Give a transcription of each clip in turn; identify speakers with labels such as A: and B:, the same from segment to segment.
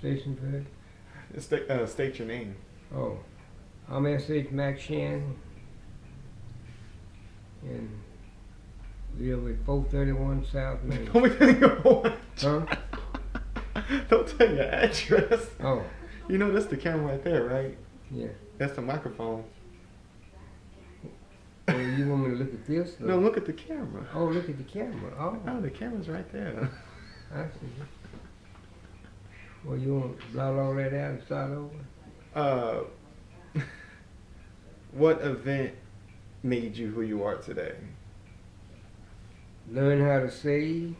A: Station first.
B: State your name.
A: Oh, I'm S.H. McShann, and live at 431 South Main.
B: Don't tell your
A: Huh?
B: Don't tell your address.
A: Oh,
B: You know that's the camera right there, right?
A: yeah.
B: That's the microphone.
A: Well, you want me to look at this?
B: No, look at the camera.
A: Oh, look at the camera.
B: Oh,
A: Oh,
B: the camera's right there.
A: I see. Well, you want to blot all that out and start over?
B: What event made you who you are today?
A: Learn how to save.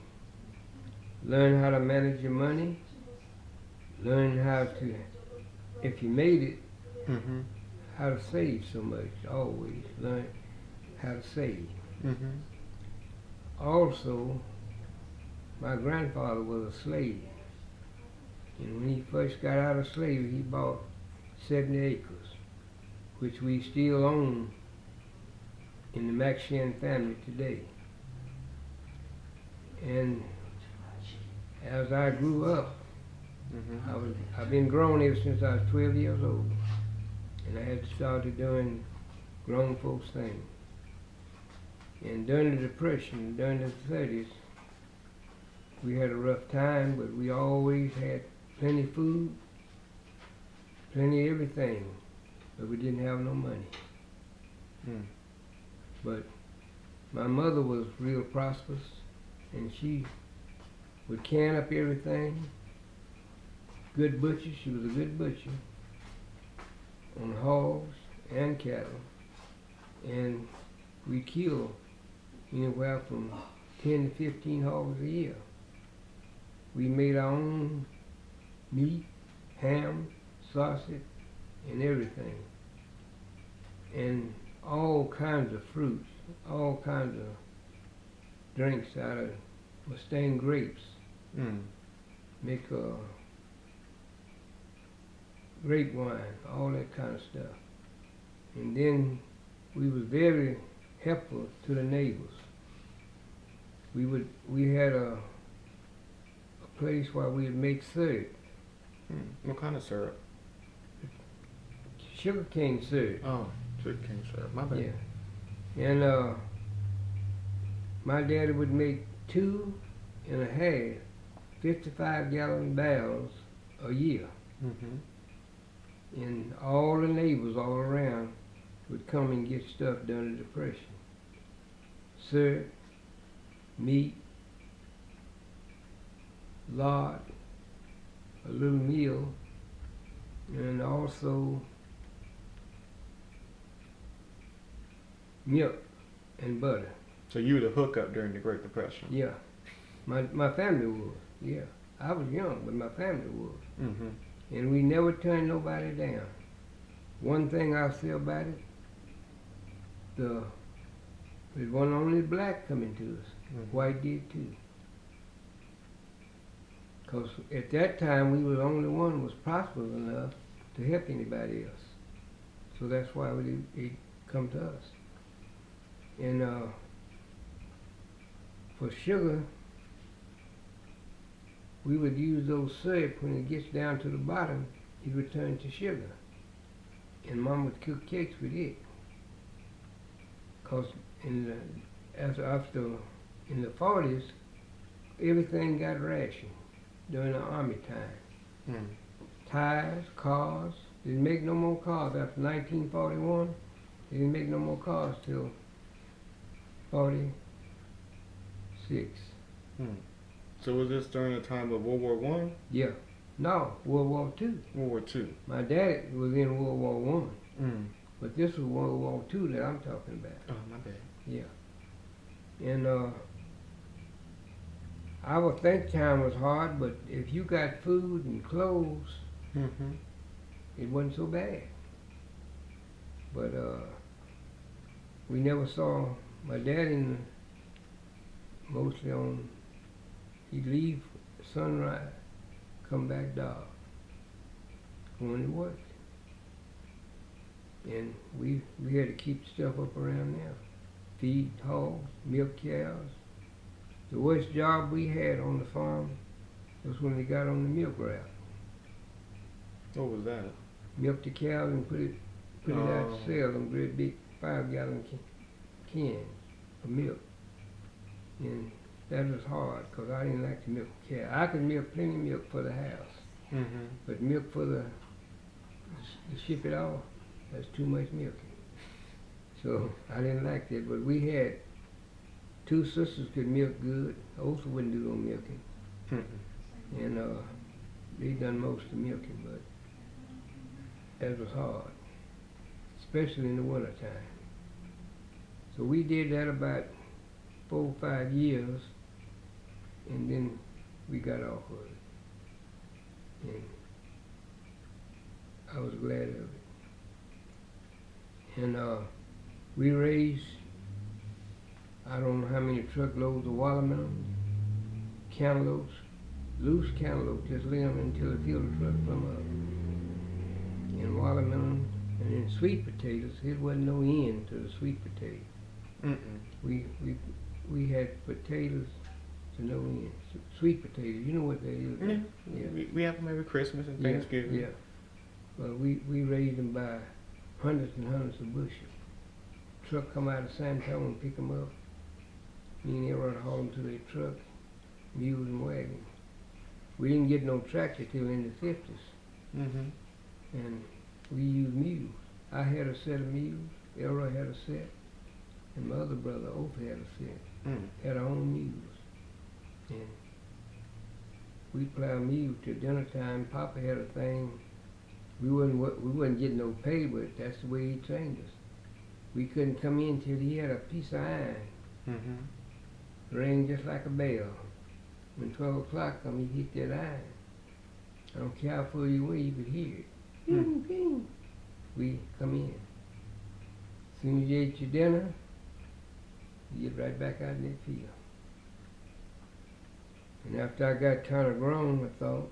A: Learn how to manage your money. Learn how to, if you made it,
B: Mm-hmm.
A: how to save so much. Always learn how to save.
B: Mm-hmm.
A: Also, my grandfather was a slave. And when he first got out of slavery, he bought 70 acres, which we still own in the McShann family today. And as I grew up,
B: Mm-hmm.
A: I've been grown ever since I was 12 years old. And I had started doing grown folks things. And during the Depression, during the 30s, we had a rough time, but we always had plenty of food, plenty of everything, but we didn't have no money.
B: Mm.
A: But my mother was real prosperous, and she would can up everything. Good butcher, she was a good butcher on hogs and cattle, and we killed anywhere from 10 to 15 hogs a year. We made our own meat, ham, sausage, and everything. And all kinds of fruits, all kinds of drinks out of Mustang grapes.
B: Mm.
A: Make grape wine, all that kind of stuff. And then we was very helpful to the neighbors. We had a place where we'd make syrup,
B: Mm. What kind of syrup?
A: sugar cane syrup.
B: Oh, sugar cane syrup. My bad.
A: Yeah. And my daddy would make 2.5 55-gallon barrels a year.
B: Mm-hmm.
A: And all the neighbors all around would come and get stuff during the Depression. Syrup, meat, lard, a little meal, and also milk and butter.
B: So you were the hookup during the Great Depression.
A: Yeah, my family was. Yeah, I was young, but my family was.
B: Mm-hmm.
A: And we never turned nobody down. One thing I feel about it, it wasn't only black coming to us,
B: Mm-hmm.
A: white did too. Because at that time we were the only one who was prosperous enough to help anybody else. So that's why it come to us. And for sugar, we would use those syrup when it gets down to the bottom, it would turn to sugar. And Mom would cook cakes with it. Cause after in the 40s, everything got rationed during the army time.
B: Mm.
A: Tires, cars, didn't make no more cars after 1941. They didn't make no more cars till 46.
B: Mm. So was this during the time of World War One?
A: Yeah. No, World War II.
B: World War Two.
A: My daddy was in World War One,
B: Mm.
A: but this was World War II that I'm talking about.
B: Oh, my bad.
A: Yeah. And I would think time was hard, but if you got food and clothes,
B: Mm-hmm.
A: it wasn't so bad. But we never saw my daddy mostly on, he'd leave sunrise, come back dark, going to work. And we had to keep stuff up around there. Feed hogs, milk cows. The worst job we had on the farm was when they got on the milk route.
B: What was that?
A: Milk the cows and put it out
B: Oh.
A: to sell, them great big 5-gallon cans of milk. And that was hard, 'cause I didn't like to milk a cow. I could milk plenty of milk for the house,
B: Mm-hmm.
A: but milk for to ship it off, that's too much milking. So I didn't like that, but we had 2 sisters could milk good. Oath wouldn't do no milking.
B: Mm-hmm.
A: And they done most of the milking, but that was hard, especially in the wintertime. So we did that about 4 or 5 years, and then we got off of it. And I was glad of it. And we raised, I don't know how many truckloads of watermelon, cantaloupes, loose cantaloupe, just lay them until the field truck come up. And watermelon, and then sweet potatoes. It wasn't no end to the sweet potato.
B: Mm-mm.
A: We had potatoes to no end. Sweet potatoes, you know what that is?
B: Yeah.
A: Yeah.
B: We have them every Christmas and
A: Yeah,
B: Thanksgiving.
A: yeah. Well, we raised them by hundreds and hundreds of bushels. Truck come out of San Antonio and pick them up. Me and Aaron haul them to their truck, mules and wagons. We didn't get no tractor till in the 50s,
B: Mm-hmm.
A: and we used mules. I had a set of mules, Elroy had a set, and my other brother, Oath, had a set.
B: Mm.
A: Had our own mules. And we plow mules till dinner time. Papa had a thing. We wasn't getting no pay, but that's the way he trained us. We couldn't come in till he had a piece of iron.
B: Mm-hmm.
A: Rang just like a bell. When 12 o'clock come, he hit that iron. I don't care how far you were, you could hear it. Ping, ping. We come in. As soon as you ate your dinner, you get right back out in that field. And after I got kind of grown, I thought,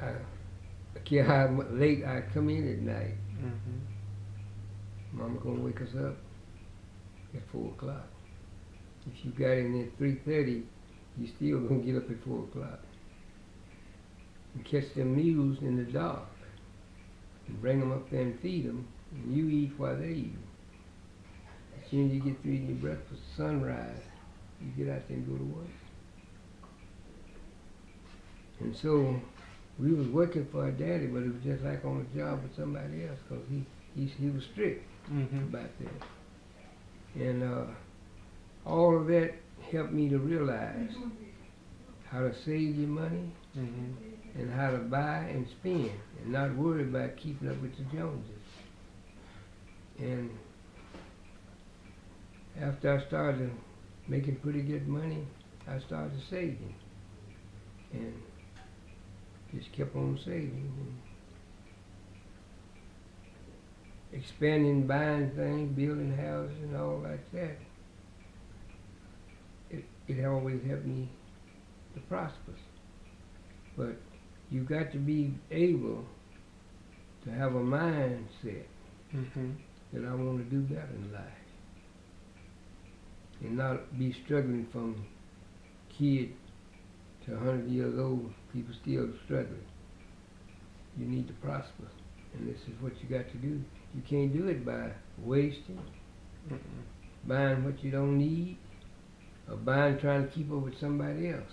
A: I care how late I come in at night.
B: Mm-hmm.
A: Mama gonna wake us up at 4 o'clock. If you got in at 3:30, you still gonna get up at 4 o'clock. And catch them mules in the dark. And bring them up there and feed them. And you eat while they eat. As soon as you get through eating your breakfast, sunrise, you get out there and go to work. And so, we was working for our daddy, but it was just like on a job with somebody else, 'cause he was strict
B: Mm-hmm.
A: about that. And all of that helped me to realize how to save your money
B: Mm-hmm.
A: and how to buy and spend and not worry about keeping up with the Joneses. And after I started making pretty good money, I started saving and just kept on saving and expanding, buying things, building houses and all like that. It always helped me to prosper. But you got to be able to have a mindset
B: Mm-hmm.
A: that I want to do better in life. And not be struggling from kid to 100 years old, people still struggling. You need to prosper. And this is what you got to do. You can't do it by wasting,
B: Mm-mm.
A: buying what you don't need, or buying trying to keep up with somebody else.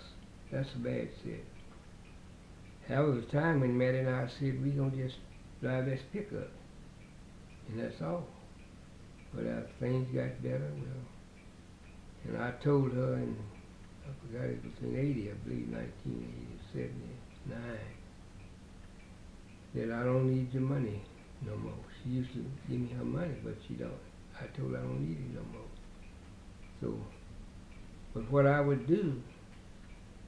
A: That's a bad set. There was a time when Maddie and I said, we gonna just drive this pickup. And that's all. But as things got better, well, and I told her in, I forgot it was in 80, I believe 1980, 79, that I don't need your money no more. She used to give me her money, but she don't. I told her I don't need it no more. So, but what I would do,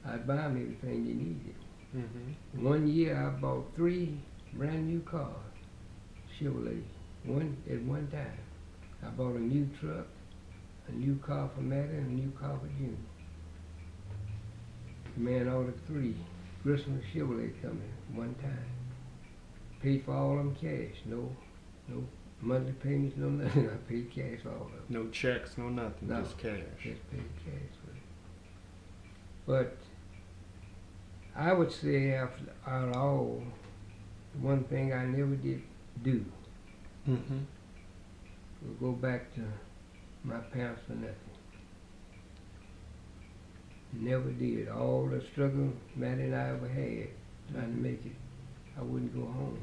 A: I'd buy them everything you needed.
B: Mm-hmm.
A: One year I bought 3 brand new cars, Chevrolet, at one time. I bought a new truck, a new car for Maddie, and a new car for June. The man ordered 3 Grissom Chevrolet coming one time. Paid for all of them cash, no monthly payments, no nothing. I paid cash for all of them.
B: No checks, no nothing,
A: No.
B: just cash.
A: Just paid cash for it. But I would say after out of all, one thing I never did do
B: Mm-hmm.
A: was go back to my parents for nothing. Never did. All the struggle Maddie and I ever had trying to make it, I wouldn't go home.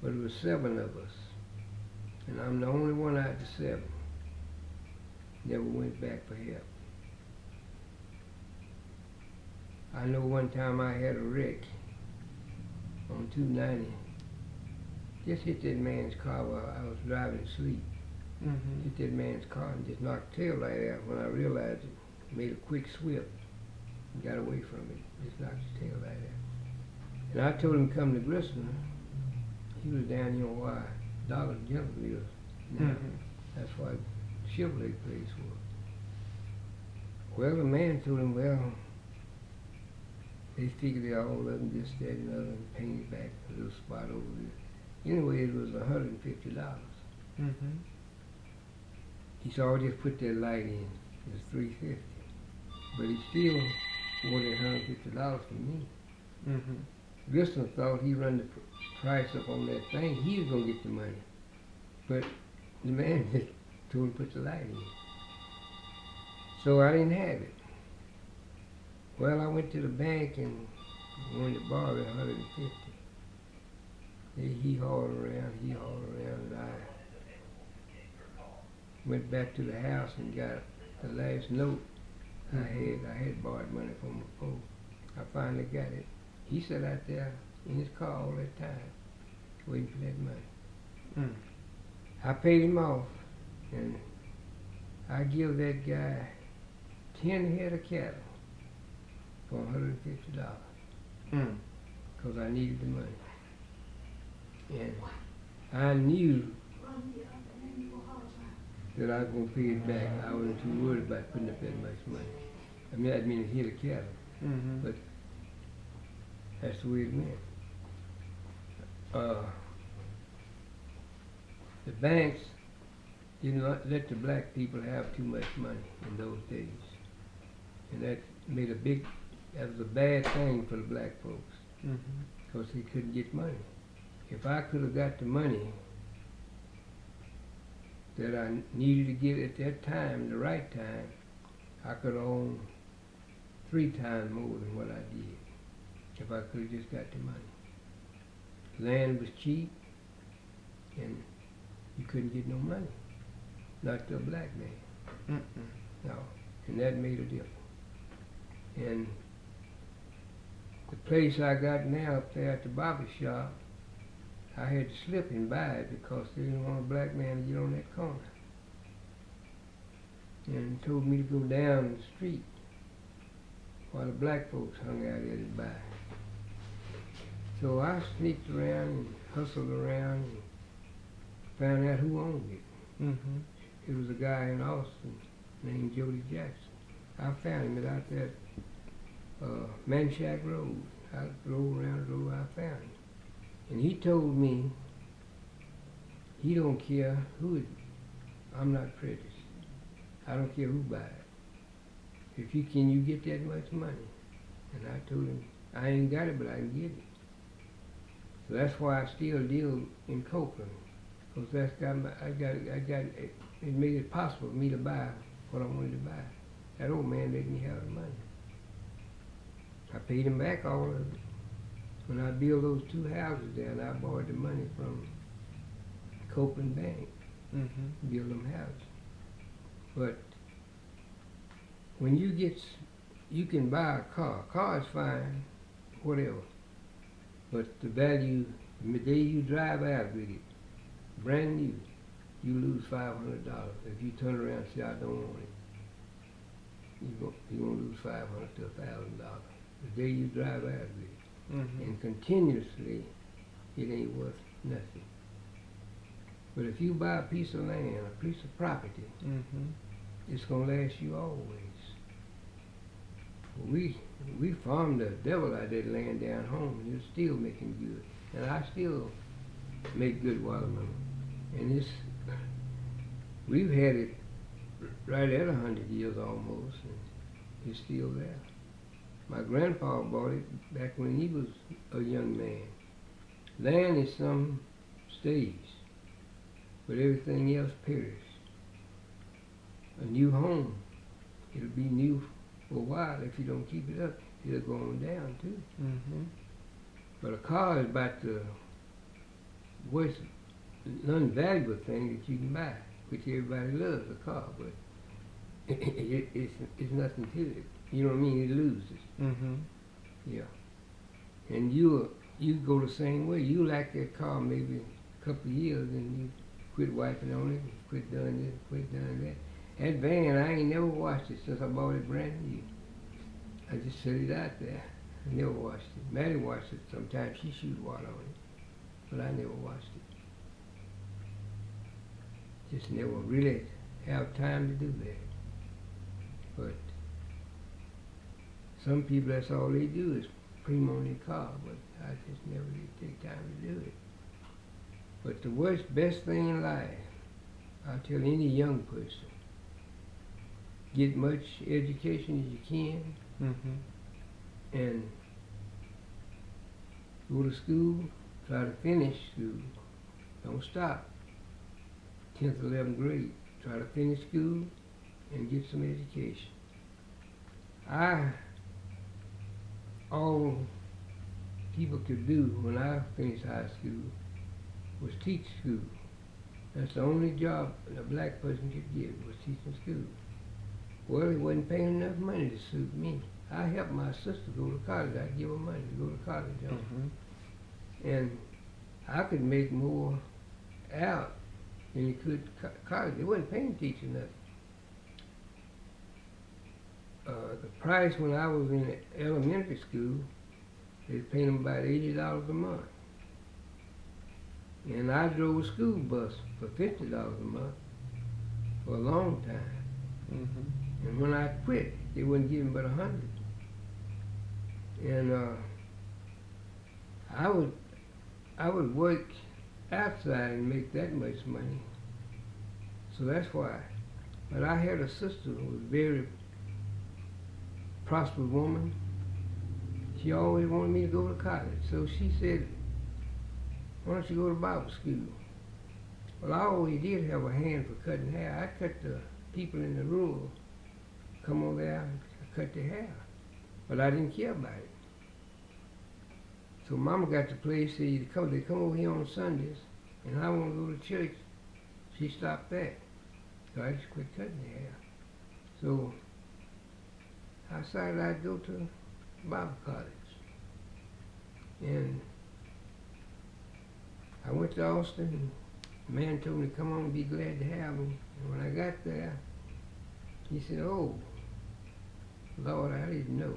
A: But it was 7 of us, and I'm the only one out of the 7. Never went back for help. I know one time I had a wreck on 290. Just hit that man's car while I was driving to sleep.
B: Mm-hmm.
A: Hit that man's car and just knocked the tail light out. When I realized it, made a quick sweep and got away from it. Just knocked the tail light out. And I told him to come to Grissom. He was down here why Dollar General lives now.
B: Mm-hmm.
A: That's why Chevrolet place was. Well, the man told him, well, they figured they all of them this, that, and other, and painted back a little spot over there. Anyway, it was $150.
B: Mm-hmm.
A: He said, I'll just put that light in. It was $350. But he still wanted $150 from me.
B: Mm-hmm.
A: Grissom thought he run the price up on that thing. He was going to get the money. But the man just told him to put the light in. So I didn't have it. Well, I went to the bank and wanted to borrow it $150. He hauled around, and I went back to the house and got the last note I had borrowed money from him before. I finally got it. He sat out there in his car all that time, waiting for that money.
B: Mm.
A: I paid him off, and I give that guy 10 head of cattle for $150
B: Mm.
A: because I needed the money. And I knew that I was going to pay it back. I wasn't too worried about putting up that much money. I mean a head of cattle,
B: Mm-hmm.
A: but that's the way it went. The banks didn't let the black people have too much money in those days. And that was a bad thing for the black folks,
B: Mm-hmm.
A: because they couldn't get money. If I could have got the money that I needed to get at that time, the right time, I could have owned 3 times more than what I did if I could have just got the money. Land was cheap, and you couldn't get no money, not to a black man.
B: Mm-mm.
A: No, and that made a difference. And the place I got now up there at the barber shop, I had to slip and buy it because they didn't want a black man to get on that corner. And told me to go down the street while the black folks hung out there to buy. So I sneaked around and hustled around and found out who owned it.
B: Mm-hmm.
A: It was a guy in Austin named Jody Jackson. I found him out there at Manchac Road. I drove around the road, I found him. And he told me he don't care who it, I'm not prejudiced. I don't care who buy it. If you can, you get that much money. And I told him, I ain't got it, but I can get it. So that's why I still deal in Copeland. Because that's got my, it made it possible for me to buy what I wanted to buy. That old man let me have the money. I paid him back all of it. When I built those 2 houses there, and I borrowed the money from Copeland Bank
B: Mm-hmm.
A: to build them houses. But when you can buy a car. Car is fine, whatever. But the value, the day you drive out with it, brand new, you lose $500. If you turn around and say, I don't want it, you're gonna lose $500 to $1,000. The day you drive out with it.
B: Mm-hmm.
A: And continuously, it ain't worth nothing. But if you buy a piece of land, a piece of property,
B: Mm-hmm.
A: it's gonna last you always. We farmed the devil out of that land down home, and it's still making good. And I still make good watermelon. And we've had it right at 100 years almost, and it's still there. My grandpa bought it back when he was a young man. Land is some stays, but everything else perishes. A new home, it'll be new for a while. If you don't keep it up, it'll go on down too.
B: Mm-hmm.
A: But a car is about the worst, non-valuable thing that you can buy, which everybody loves, a car, but it's nothing to it. You know what I mean? It loses.
B: Mm-hmm.
A: Yeah. And you go the same way. You like that car maybe a couple of years and you quit wiping on it, quit doing this, quit doing that. That van, I ain't never washed it since I bought it brand new. I just set it out there. I never washed it. Maddie washed it sometimes. She shoots water on it. But I never washed it. Just never really have time to do that. But some people, that's all they do is cream on their car, but I just never did take time to do it. But the best thing in life, I'll tell any young person, get much education as you can,
B: Mm-hmm.
A: and go to school, try to finish school. Don't stop. 10th, 11th grade. Try to finish school and get some education. All people could do when I finished high school was teach school. That's the only job a black person could get, was teaching school. Well, it wasn't paying enough money to suit me. I helped my sister go to college. I'd give her money to go to college on.
B: Mm-hmm.
A: And I could make more out than you could college. They wasn't paying teachers nothing. The price when I was in elementary school, they was paying them about $80 a month. And I drove a school bus for $50 a month for a long time.
B: Mm-hmm.
A: And when I quit, they wouldn't give me but $100. And I would work outside and make that much money. So that's why. But I had a sister who was a very prosperous woman. She always wanted me to go to college. So she said, why don't you go to Bible school? Well, I always did have a hand for cutting hair. I cut the people in the rural, come over there and cut their hair. But I didn't care about it. So Mama got the place, they come over here on Sundays, and I want to go to church. She stopped that. So I just quit cutting the hair. So I decided I'd go to Bible college. And I went to Austin, and the man told me to come on and be glad to have me. And when I got there, he said, oh, Lord, I didn't know.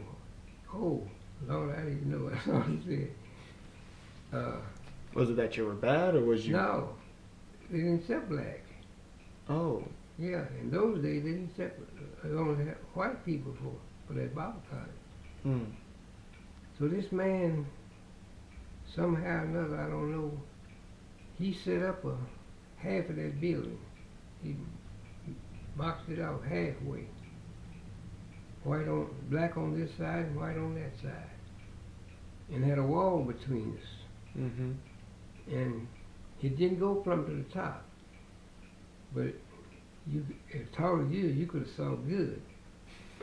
A: Oh, Lord, I didn't know. That's all he said.
B: Was it that you were bad, or was you?
A: No, they didn't accept black.
B: Oh.
A: Yeah, in those days they didn't accept, they only had white people for that Bible college.
B: Mm.
A: So this man, somehow or another, I don't know, he set up a half of that building. He boxed it out halfway. Black on this side and white on that side. And had a wall between us.
B: Mm-hmm.
A: And it didn't go plumb to the top. But as tall as you could have saw good.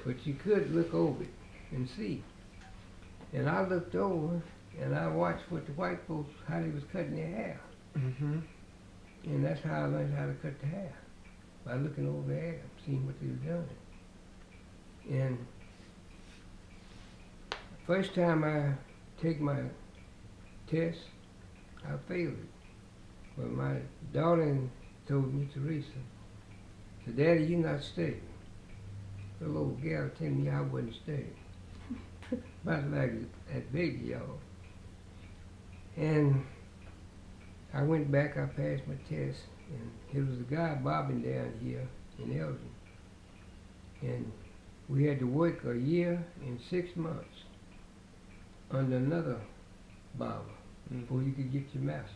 A: But you could look over it and see. And I looked over and I watched what the white folks, how they was cutting their hair.
B: Mm-hmm.
A: And that's how I learned how to cut the hair. By looking over at them, seeing what they were doing. And first time I take my test, I failed it. But my daughter told me, Teresa, said, Daddy, you're not studying. The little gal telling me I wasn't studying. About like that baby, y'all. And I went back, I passed my test, and there was a guy bobbing down here in Elgin. And we had to work a year and 6 months under another barber before you could get your master's.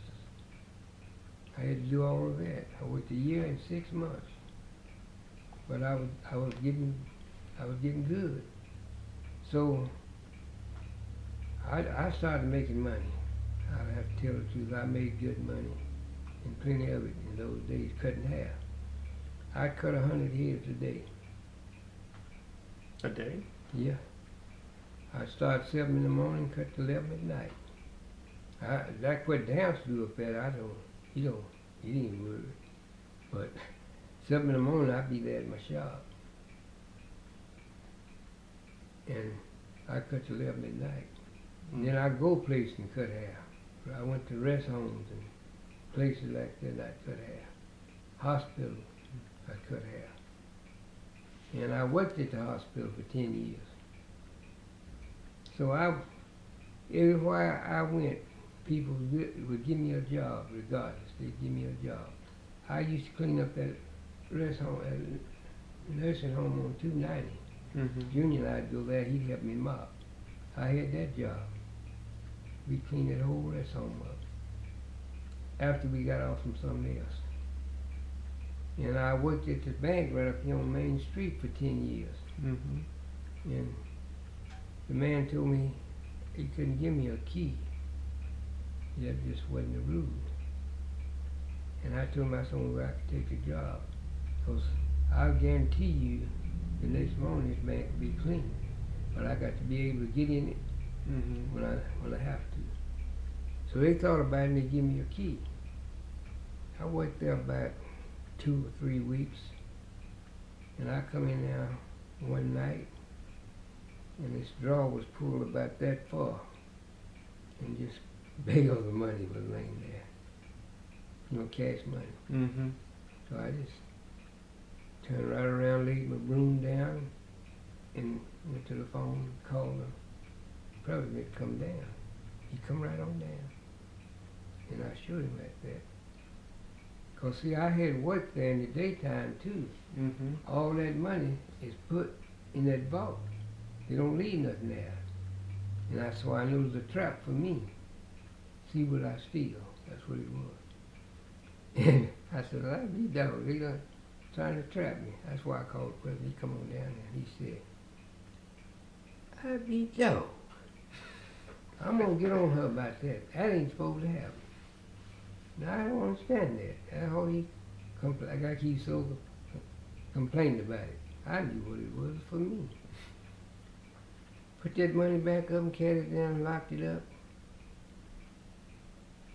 A: I had to do all of that. I worked a year and 6 months. But I was getting good. So I started making money. I have to tell the truth. I made good money, and plenty of it in those days, cutting hair. I cut 100 heads a day.
B: A day?
A: Yeah. I start 7 in the morning, cut to 11 at night. That's what Dance do up there. He ain't worried. But 7 in the morning, I'd be there at my shop. And I cut to 11 at night. And then I go places and cut hair. I went to rest homes and places like that, and I cut hair. Hospitals, I cut hair. And I worked at the hospital for 10 years. So everywhere I went, people would give me a job regardless. They'd give me a job. I used to clean up that rest home, nursing home on 290. Junior and I'd go there, he'd help me mop. I had that job. We cleaned that whole rest home up after we got off from something else. And I worked at the bank right up here on Main Street for 10 years. And the man told me he couldn't give me a key. That just wasn't the rule. And I told him that's the only way I could take the job. Because I'll guarantee you the next morning this bank will be clean. But I got to be able to get in it when I have to. So they thought about it and they gave me a key. I worked there about 2 or 3 weeks. And I come in there one night and this drawer was pulled about that far. And just bales of money was laying there. You know, cash money. So I just turned right around, laid my broom down, and went to the phone, called him. Probably to come down. He come right on down. And I showed him like that. Cause see, I had worked there in the daytime too. All that money is put in that vault. They don't leave nothing there. And that's why I knew it was a trap for me. See what I steal. That's what it was. And I said, well, that'd be dog. They done trying to trap me. That's why I called the president. He come on down there and he said, I'd be dog. I'm gonna get on her about that. That ain't supposed to happen. Now I don't understand that. That's how he like he so complained about it. I knew what it was for me. Put that money back up and carried it down and locked it up.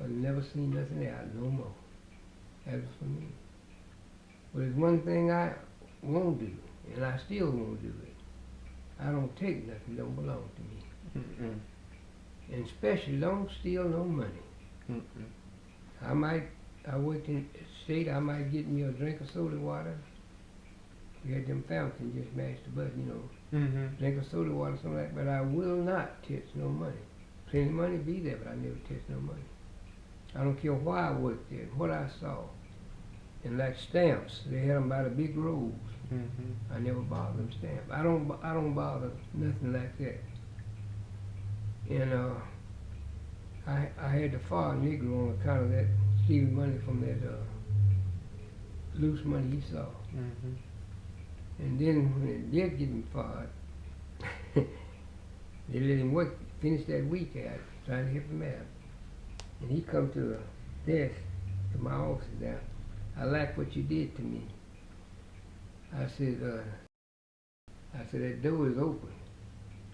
A: I've never seen nothing out no more. That was for me. But there's one thing I won't do, and I still won't do it. I don't take nothing that don't belong to me. And especially don't steal no money. I worked in the state, I might get me a drink of soda water. We had them fountains, just mash the button, you know. Drink of soda water, something like that, but I will not touch no money. Plenty of money be there, but I never touch no money. I don't care why I worked there, what I saw. And like stamps, they had them by the big rolls. I never bothered them stamps. I don't bother nothing like that. And I had to fire a Negro on account of that stealing money from that loose money he saw. And then when they did get him fired, they let him work, finish that week out, trying to help him out. And he come to the desk, to my office there. I like what you did to me. I said, that door is open.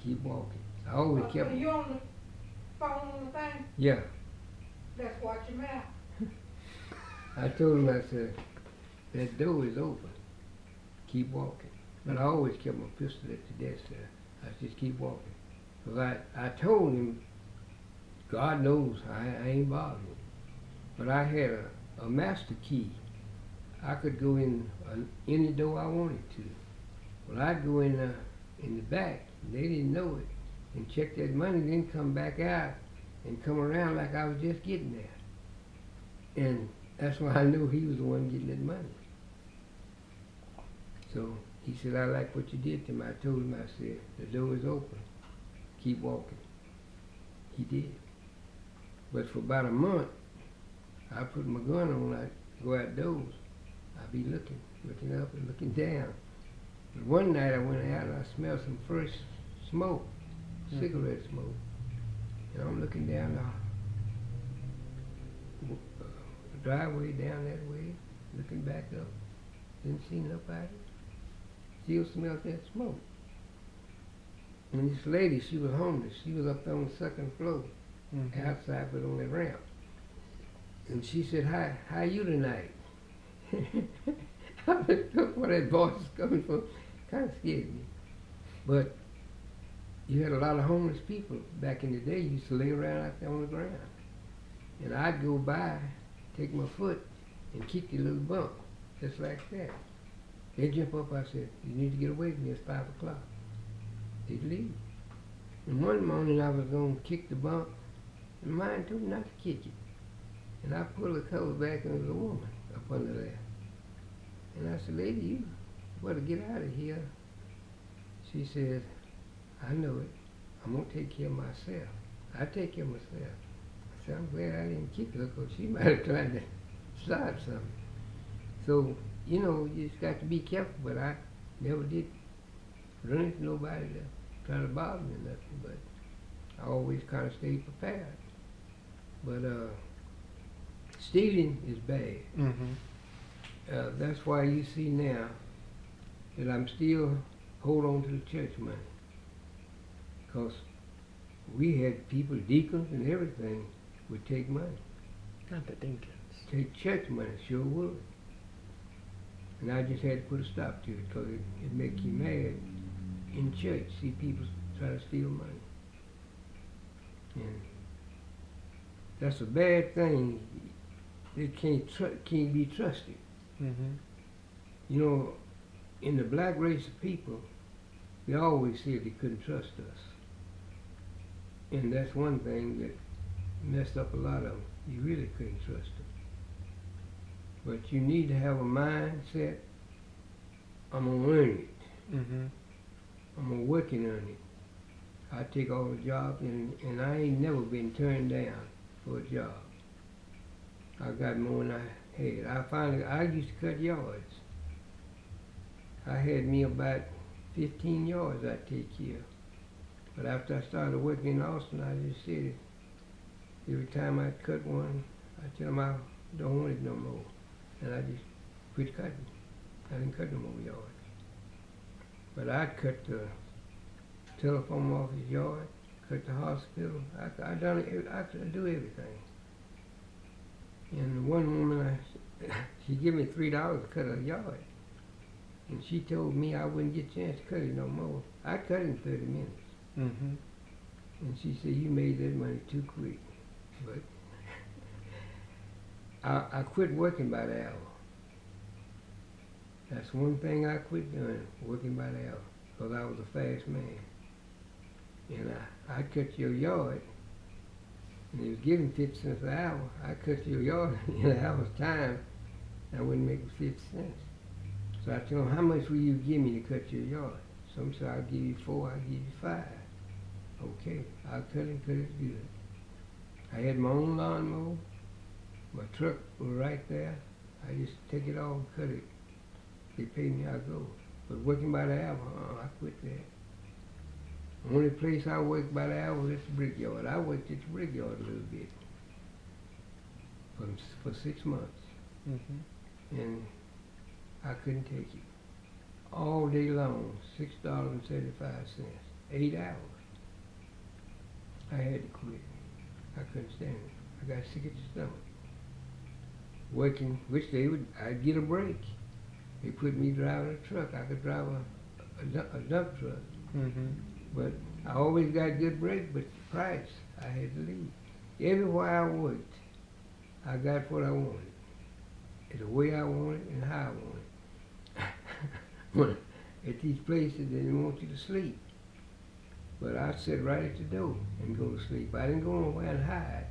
A: Keep walking. I always kept.
C: Are you on the phone on the thing?
A: Yeah.
C: Let's watch your mouth.
A: I told him, I said, that door is open. Keep walking. But I always kept my pistol at the desk there. I said, just keep walking. Because I told him, God knows I ain't bothering him. But I had a master key. I could go in any door I wanted to. Well, I'd go in the back, they didn't know it, and check that money, then come back out and come around like I was just getting there. And that's why I knew he was the one getting that money. So he said, I like what you did to me. I told him, I said, the door is open. Keep walking. He did. But for about a month, I put my gun on, I'd go outdoors. I'd be looking up and looking down. But one night I went out and I smelled some fresh smoke, cigarette smoke. And I'm looking down the driveway down that way, looking back up. Didn't see nobody. Still smelled that smoke. And this lady, she was homeless. She was up there on the second floor, outside but on the ramp. And she said, how you tonight? I looked up where that voice is coming from. Kind of scared me. But you had a lot of homeless people back in the day. Used to lay around out there on the ground. And I'd go by, take my foot, and kick the little bump, just like that. They'd jump up, I said, you need to get away from me, it's 5 o'clock. They'd leave. And one morning I was going to kick the bump, and mine told me not to kick it. And I pulled the cover back, and there was a woman up under there. And I said, lady, you better get out of here. She said, I know it. I'm going to take care of myself. I take care of myself. I said, I'm glad I didn't kick her, because she might have tried to start something. So, you know, you just got to be careful, but I never did run into nobody to try to bother me or nothing, but I always kind of stayed prepared. But stealing is bad. That's why you see now that I'm still hold on to the church money. Because we had people, deacons and everything, would take money.
B: Not the Dinkins.
A: Take church money, sure would. And I just had to put a stop to it because it make you mad in church, see people try to steal money. And that's a bad thing. They can't be trusted. You know, in the black race of people, they always said they couldn't trust us. And that's one thing that messed up a lot of them. You really couldn't trust them. But you need to have a mindset, I'm gonna earn it. I'm gonna work and earn it. I take all the jobs and I ain't never been turned down for a job. I got more than I had. I used to cut yards. I had me about 15 yards I'd take care of. But after I started working in Austin, I just said it. Every time I cut one, I tell them I don't want it no more. And I just quit cutting. I didn't cut no more yards. But I'd cut the telephone office yard, cut the hospital. I could do everything. And one woman, she gave me $3 to cut a yard. And she told me I wouldn't get a chance to cut it no more. I cut it in 30 minutes. And she said, you made that money too quick. But I quit working by the hour. That's one thing I quit doing, working by the hour, because I was a fast man. And I cut your yard, and it was giving 50 cents an hour. I cut your yard in an hour's time, I wouldn't make 50 cents. So I told them, how much will you give me to cut your yard? Some said, I'll give you 4, I'll give you 5. Okay, I'll cut it good. I had my own lawnmower. My truck was right there. I just take it off and cut it. They paid me, I go. But working by the hour, I quit that. The only place I worked by the hour was at the brickyard. I worked at the brickyard a little bit for 6 months. And I couldn't take it. All day long, $6.75, 8 hours. I had to quit. I couldn't stand it. I got sick at the stomach. Working, which I'd get a break. They put me driving a truck. I could drive a dump truck. But I always got good break, but the price, I had to leave. Everywhere I worked, I got what I wanted. The way I wanted and how I wanted. At these places, they didn't want you to sleep. But I sat right at the door and go to sleep. I didn't go nowhere and hide.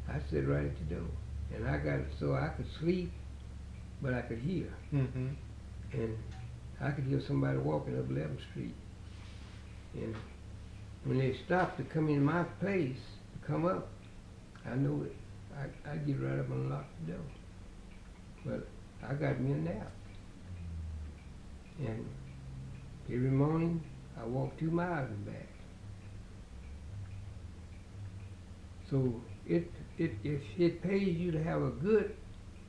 A: I sat right at the door. And I got it so I could sleep, but I could hear. And I could hear somebody walking up 11th Street. And when they stopped to come in my place, to come up, I knew it. I'd get right up and lock the door. But I got me a nap. And every morning, I walked 2 miles and back. So it pays you to have a good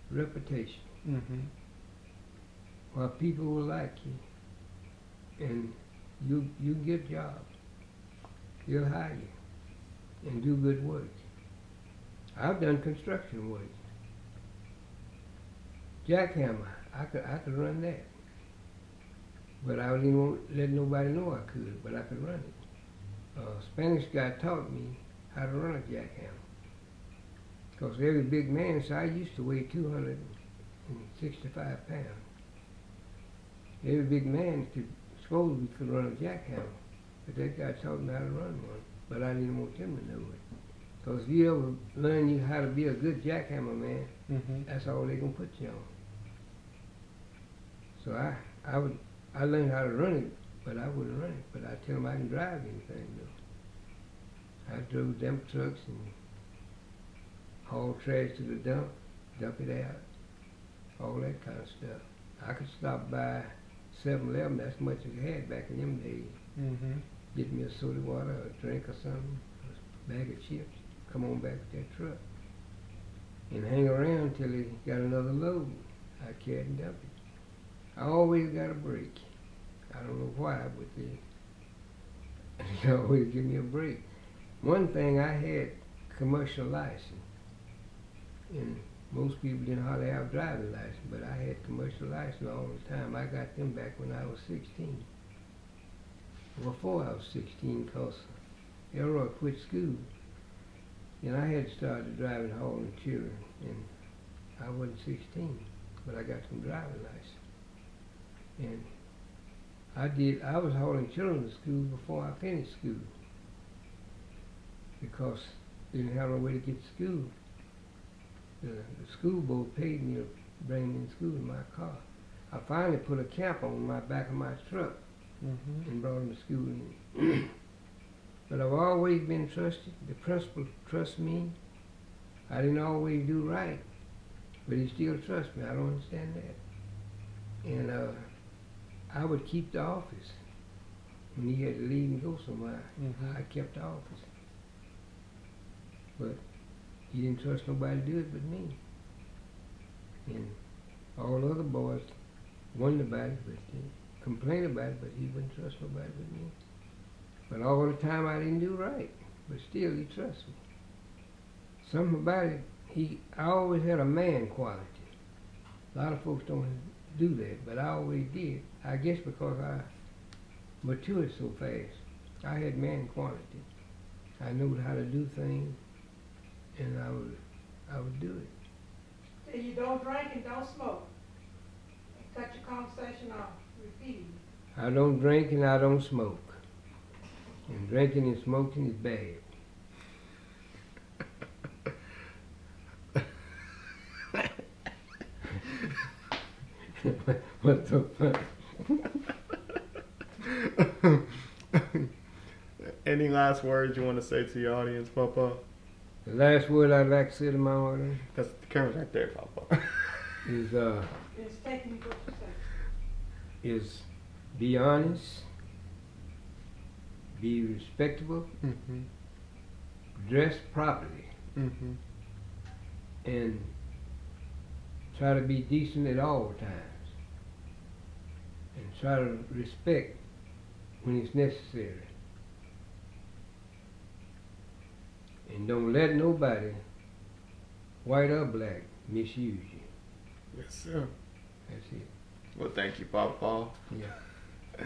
A: reputation,
B: Mm-hmm.
A: where people will like you, and you get jobs. They'll hire you and do good work. I've done construction work. Jackhammer, I could run that, but I didn't want let nobody know I could, but I could run it. Spanish guy taught me how to run a jackhammer. Because every big man, so I used to weigh 265 pounds. Every big man supposedly could run a jackhammer, but that guy taught me how to run one, but I didn't want him to know it. Because if you ever learn you how to be a good jackhammer man,
B: Mm-hmm.
A: that's all they gonna put you on. So I learned how to run it, but I wouldn't run it. But I tell them I can drive anything though. I drove dump trucks and haul trash to the dump it out, all that kind of stuff. I could stop by 7-Eleven, that's much as I had back in them days.
B: Mm-hmm.
A: Get me a soda water, or a drink or something, a bag of chips, come on back with that truck. And hang around till they got another load. I carried and dumped it. I always got a break. I don't know why, but they always give me a break. One thing, I had commercial license. And most people didn't hardly have a driving license, but I had commercial license all the time. I got them back when I was 16. Before I was 16, because Elroy quit school. And I had started driving hauling children, and I wasn't 16, but I got some driving license. And I was hauling children to school before I finished school, because they didn't have no way to get to school. The school board paid me to bring them in school in my car. I finally put a cap on my back of my truck
B: Mm-hmm.
A: and brought them to school. But I've always been trusted. The principal trusts me. I didn't always do right, but he still trusts me. I don't understand that. And I would keep the office. When he had to leave and go somewhere,
B: Mm-hmm.
A: I kept the office. But he didn't trust nobody to do it but me. And all the other boys wondered about it, but they complained about it, but he wouldn't trust nobody but me. But all the time I didn't do right, but still he trusts me. Something about it, I always had a man quality. A lot of folks don't do that, but I always did. I guess because I matured so fast. I had man quality. I knew how to do things, and I would do it.
C: Say you don't drink and don't smoke. And cut your conversation off. Refuse.
A: I don't drink and I don't smoke. And drinking and smoking is bad. What's so funny?
B: Any last words you want to say to your audience, Papa?
A: The last word I'd like to say to my audience
B: That's the camera's right there, Papa.
A: is
C: It's taking me what you say.
A: be honest, be respectable,
B: Mm-hmm.
A: dress properly,
B: Mm-hmm.
A: and try to be decent at all times. And try to respect when it's necessary. And don't let nobody, white or black, misuse you.
B: Yes, sir.
A: That's it.
B: Well, thank you, Papa.
A: Yeah.